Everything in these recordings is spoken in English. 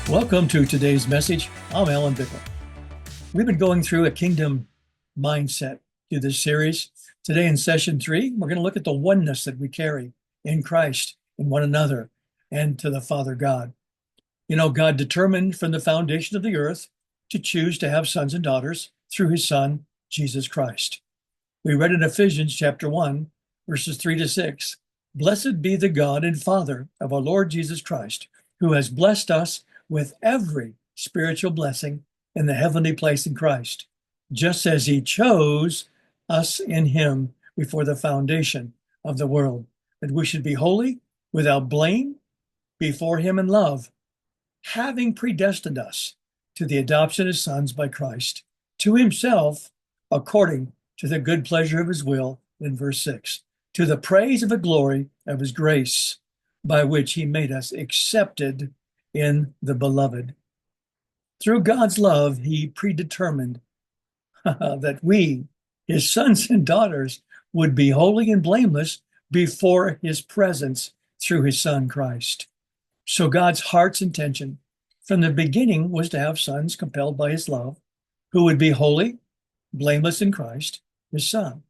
Welcome to today's message. I'm Alan Bickle. We've been going through a kingdom mindset through this series. Today in session 3, we're going to look at the oneness that we carry in Christ, in one another, and to the Father God. You know, God determined from the foundation of the earth to choose to have sons and daughters through his Son, Jesus Christ. We read in Ephesians chapter 1, verses 3 to 6, "Blessed be the God and Father of our Lord Jesus Christ, who has blessed us with every spiritual blessing in the heavenly place in Christ, just as he chose us in him before the foundation of the world, that we should be holy, without blame, before him in love, having predestined us to the adoption as sons by Christ, to himself, according to the good pleasure of his will," in verse 6, "to the praise of the glory of his grace, by which he made us accepted in the beloved." Through God's love, he predetermined that we, his sons and daughters, would be holy and blameless before his presence through his Son, Christ. So God's heart's intention from the beginning was to have sons compelled by his love, who would be holy, blameless in Christ, his Son.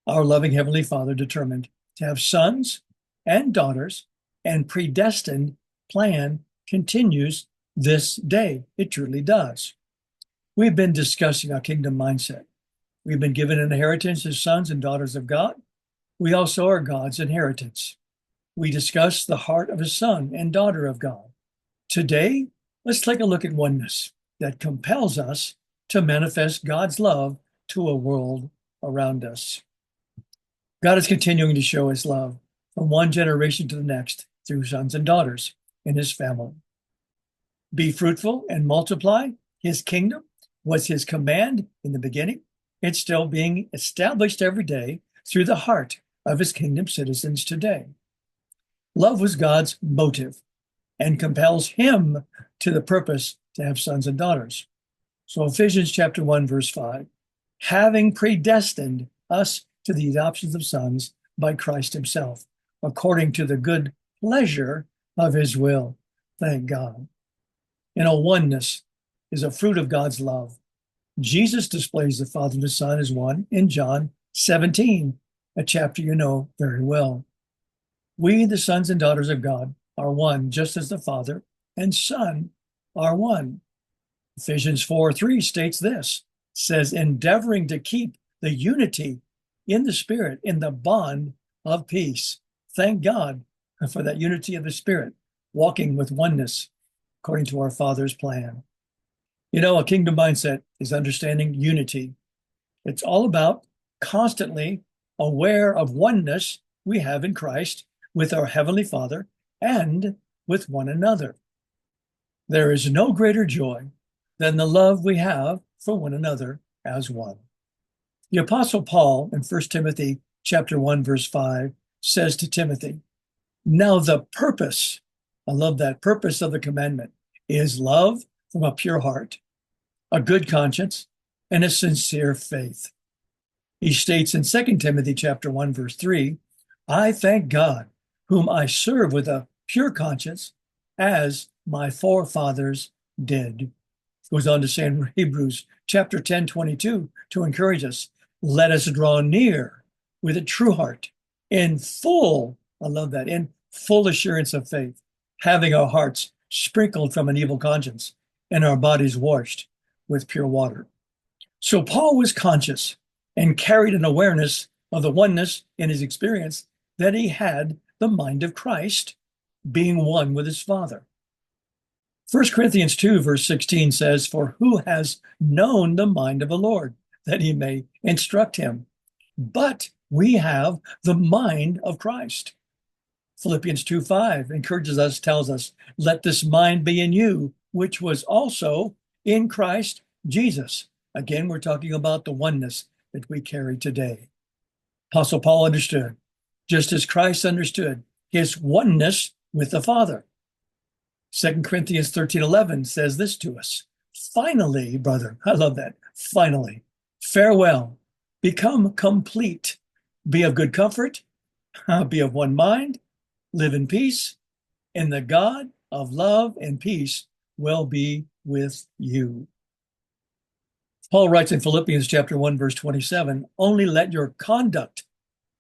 Our loving Heavenly Father determined to have sons and daughters, and predestined plan continues this day. It truly does. We've been discussing our kingdom mindset. We've been given an inheritance as sons and daughters of God. We also are God's inheritance. We discussed the heart of a son and daughter of God. Today, let's take a look at oneness that compels us to manifest God's love to a world around us. God is continuing to show his love from one generation to the next through sons and daughters in his family. Be fruitful and multiply. His kingdom was his command in the beginning. It's still being established every day through the heart of his kingdom citizens today. Love was God's motive and compels him to the purpose to have sons and daughters. So Ephesians chapter 1, verse 5, "having predestined us to the adoptions of sons by Christ himself, according to the good pleasure of his will." Thank God. You know, oneness is a fruit of God's love. Jesus displays the Father and the Son as one in John 17, a chapter you know very well. We, the sons and daughters of God, are one, just as the Father and Son are one. Ephesians 4:3 states this, says, "endeavoring to keep the unity in the Spirit in the bond of peace." Thank God for that unity of the Spirit, walking with oneness according to our Father's plan. You know, a kingdom mindset is understanding unity. It's all about constantly aware of oneness we have in Christ with our Heavenly Father and with one another. There is no greater joy than the love we have for one another as one. The Apostle Paul in 1 Timothy chapter 1, verse 5 says to Timothy, "Now the purpose," I love that, purpose of the commandment, "is love from a pure heart, a good conscience, and a sincere faith." He states in 2 Timothy chapter 1, verse 3, "I thank God, whom I serve with a pure conscience, as my forefathers did." Goes on to say in Hebrews chapter 10, 22, to encourage us, "Let us draw near with a true heart, in full," I love that, "in full assurance of faith, having our hearts sprinkled from an evil conscience and our bodies washed with pure water." So Paul was conscious and carried an awareness of the oneness in his experience that he had the mind of Christ, being one with his Father. 1 Corinthians 2, verse 16 says, "For who has known the mind of the Lord, that he may instruct him? But we have the mind of Christ." Philippians 2:5 encourages us, tells us, "Let this mind be in you, which was also in Christ Jesus." Again, we're talking about the oneness that we carry today. Apostle Paul understood, just as Christ understood, his oneness with the Father. 2 Corinthians 13:11 says this to us, "Finally, brother," I love that, "finally, farewell, become complete, be of good comfort, be of one mind, live in peace, and the God of love and peace will be with you. Paul writes in Philippians chapter 1, verse 27, only let your conduct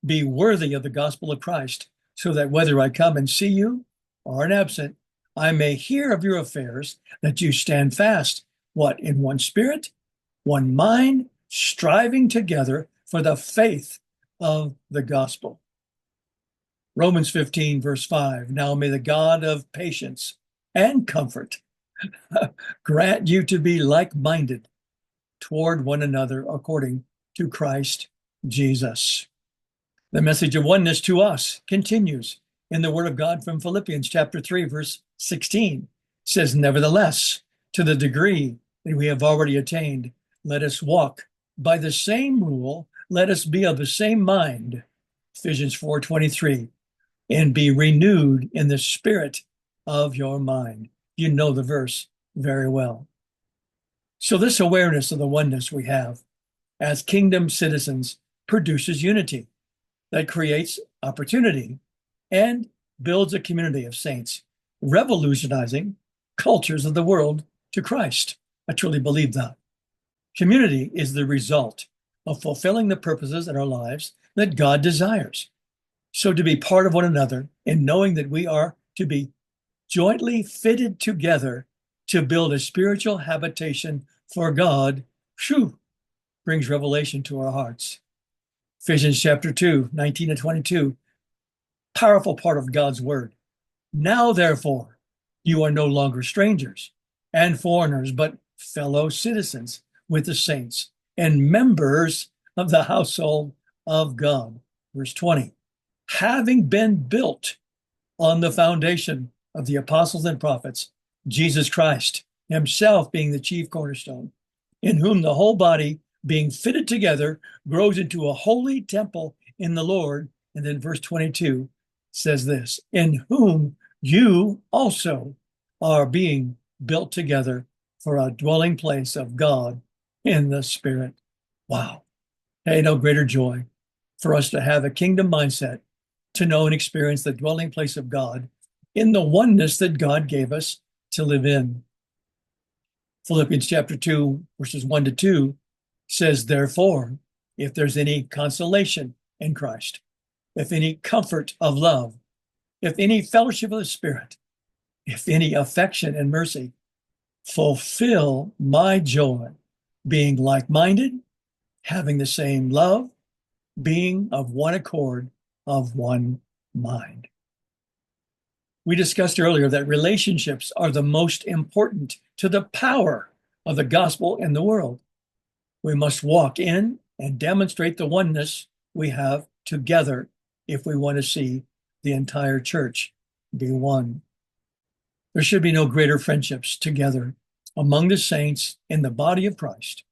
be worthy of the gospel of Christ, so that whether I come and see you or am absent, I may hear of your affairs, that you stand fast, what, in one spirit, one mind, striving together for the faith of the gospel. Romans 15, verse 5, now may the God of patience and comfort grant you to be like-minded toward one another according to Christ Jesus. The message of oneness to us continues in the word of God from Philippians chapter 3, verse 16. It says, nevertheless, to the degree that we have already attained, let us walk by the same rule, let us be of the same mind, Ephesians 4:23, and be renewed in the spirit of your mind. You know the verse very well. So this awareness of the oneness we have as kingdom citizens produces unity that creates opportunity and builds a community of saints, revolutionizing cultures of the world to Christ. I truly believe that. Community is the result of fulfilling the purposes in our lives that God desires. So to be part of one another and knowing that we are to be jointly fitted together to build a spiritual habitation for God, brings revelation to our hearts. Ephesians chapter 2, 19 and 22, powerful part of God's word. Now, therefore, you are no longer strangers and foreigners, but fellow citizens with the saints and members of the household of God. Verse 20, having been built on the foundation of the apostles and prophets, Jesus Christ himself being the chief cornerstone, in whom the whole body being fitted together grows into a holy temple in the Lord. And then verse 22 says this, in whom you also are being built together for a dwelling place of God in the Spirit. Wow. Hey, no greater joy for us to have a kingdom mindset, to know and experience the dwelling place of God in the oneness that God gave us to live in. Philippians chapter 2, verses 1 to 2 says, therefore, if there's any consolation in Christ, if any comfort of love, if any fellowship of the Spirit, if any affection and mercy, fulfill my joy, being like-minded, having the same love, being of one accord, of one mind. We discussed earlier that relationships are the most important to the power of the gospel in the world. We must walk in and demonstrate the oneness we have together if we want to see the entire church be one. There should be no greater friendships together among the saints in the body of Christ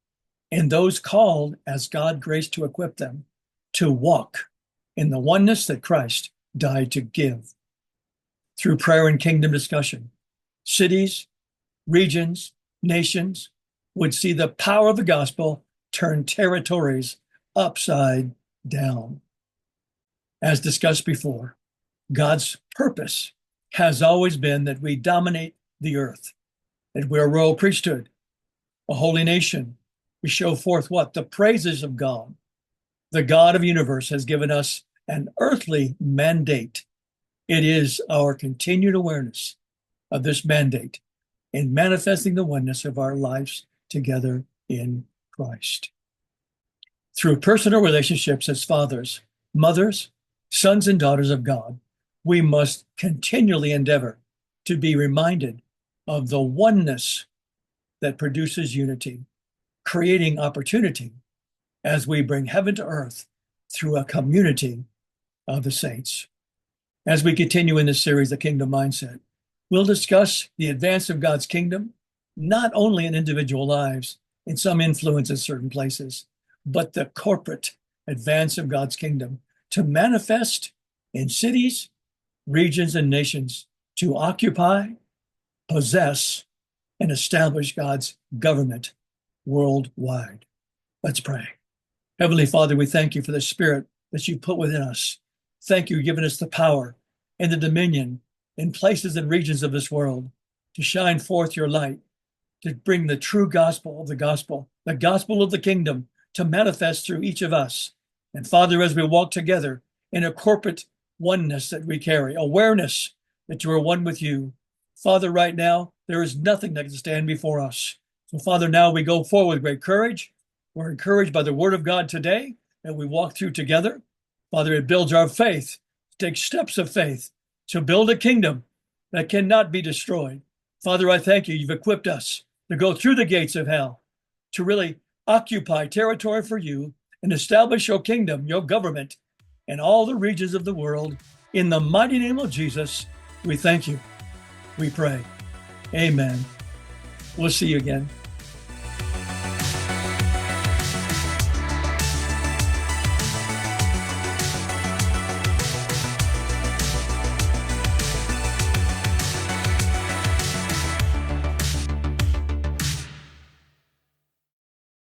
and those called as God graced to equip them to walk in the oneness that Christ died to give. Through prayer and kingdom discussion, cities, regions, nations would see the power of the gospel turn territories upside down. As discussed before, God's purpose has always been that we dominate the earth, that we're a royal priesthood, a holy nation. We show forth what? The praises of God. The God of the universe has given us an earthly mandate. It is our continued awareness of this mandate in manifesting the oneness of our lives together in Christ. Through personal relationships as fathers, mothers, sons, and daughters of God, we must continually endeavor to be reminded of the oneness that produces unity, creating opportunity as we bring heaven to earth through a community of the saints. As we continue in this series, The Kingdom Mindset, we'll discuss the advance of God's kingdom, not only in individual lives, in some influence in certain places, but the corporate advance of God's kingdom to manifest in cities, regions, and nations, to occupy, possess, and establish God's government worldwide. Let's pray. Heavenly Father, we thank you for the Spirit that you put within us. Thank you for giving us the power and the dominion in places and regions of this world to shine forth your light, to bring the true gospel of the gospel of the kingdom to manifest through each of us. And Father, as we walk together in a corporate oneness that we carry, awareness that you are one with you, Father, right now, there is nothing that can stand before us. So Father, now we go forward with great courage. We're encouraged by the word of God today that we walk through together. Father, it builds our faith, take steps of faith to build a kingdom that cannot be destroyed. Father, I thank you. You've equipped us to go through the gates of hell, to really occupy territory for you and establish your kingdom, your government in all the regions of the world. In the mighty name of Jesus, we thank you. We pray. Amen. We'll see you again.